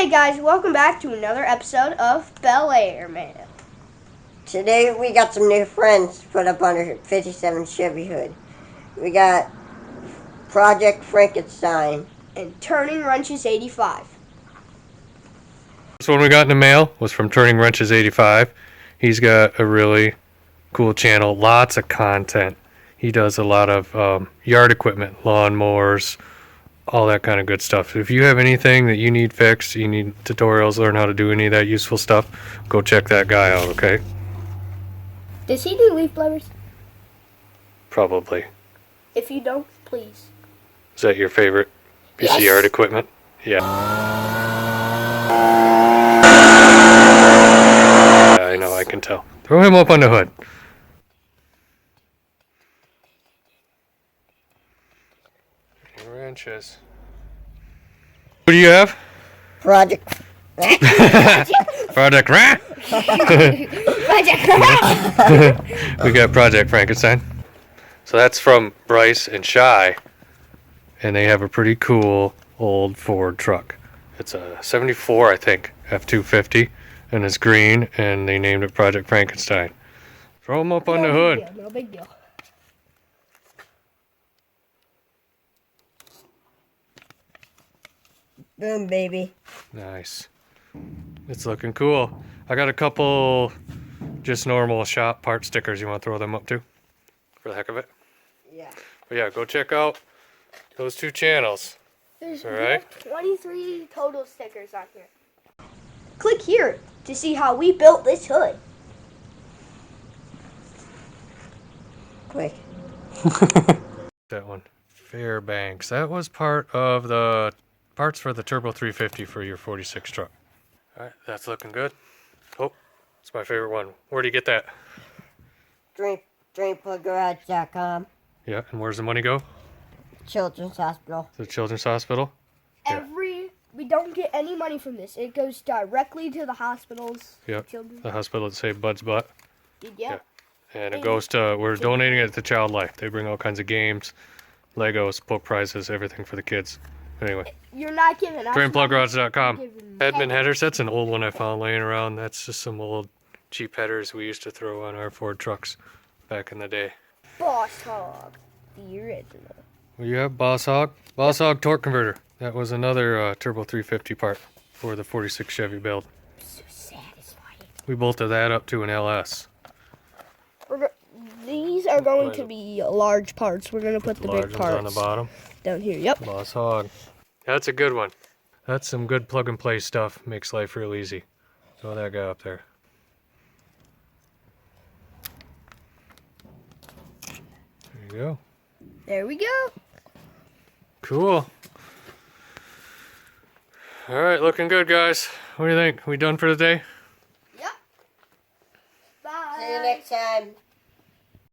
Hey guys, welcome back to another episode of bel-AIR.MAIL. Today we got some new friends put up on our 57 Chevy hood. We got Project Frankenstein and Turning Wrenches 85. This one we got in the mail was from Turning Wrenches 85. He's got a really cool channel, lots of content. He does a lot of yard equipment, lawnmowers, all that kind of good stuff. If you have anything that you need fixed, you need tutorials, learn how to do any of that useful stuff, go check that guy out, okay? Does he do leaf blowers? Probably. If you don't, please. Is that your favorite piece of yard equipment? Yeah. Yeah, I know, I can tell. Throw him up on the hood. Wrenches. What do you have? Project Project We got Project Frankenstein. So that's from Bryce and Shy, and they have a pretty cool old Ford truck. It's a 74, I think, F-250, and it's green, and they named it Project Frankenstein. Throw them up on the hood. No big deal. Boom, baby. Nice. It's looking cool. I got a couple just normal shop part stickers. You want to throw them up too? For the heck of it? Yeah. But yeah, go check out those two channels. There's All right. 23 total stickers on here. Click here to see how we built this hood. Quick. That one. Fairbanks. That was part of the parts for the Turbo 350 for your 46 truck. All right, that's looking good. Oh, it's my favorite one. Where do you get that? DreamPlugGarage.com. Yeah, and where's the money go? Children's Hospital. The Children's Hospital? Yeah. We don't get any money from this. It goes directly to the hospitals. Yep. Children. The hospital that saved Bud's butt. Yeah. And it goes to, we're donating it to Child Life. They bring all kinds of games, Legos, book prizes, everything for the kids. Anyway, You're not giving us DreamPlugGarage.com. giving- Headman headers, that's an old one I found laying around. That's just some old cheap headers we used to throw on our Ford trucks back in the day. Boss Hog, the original. Well, you have Boss Hog torque converter. That was another Turbo 350 part for the 46 Chevy build. So satisfying. We bolted that up to an LS. These are going to be large parts. We're going to put the Large big ones parts on the bottom. down here. Yep. Boss Hog. That's a good one. That's some good plug and play stuff. Makes life real easy. Throw that guy up there. There you go. There we go. Cool. All right, looking good, guys. What do you think? We done for the day? Yep. Bye. See you next time.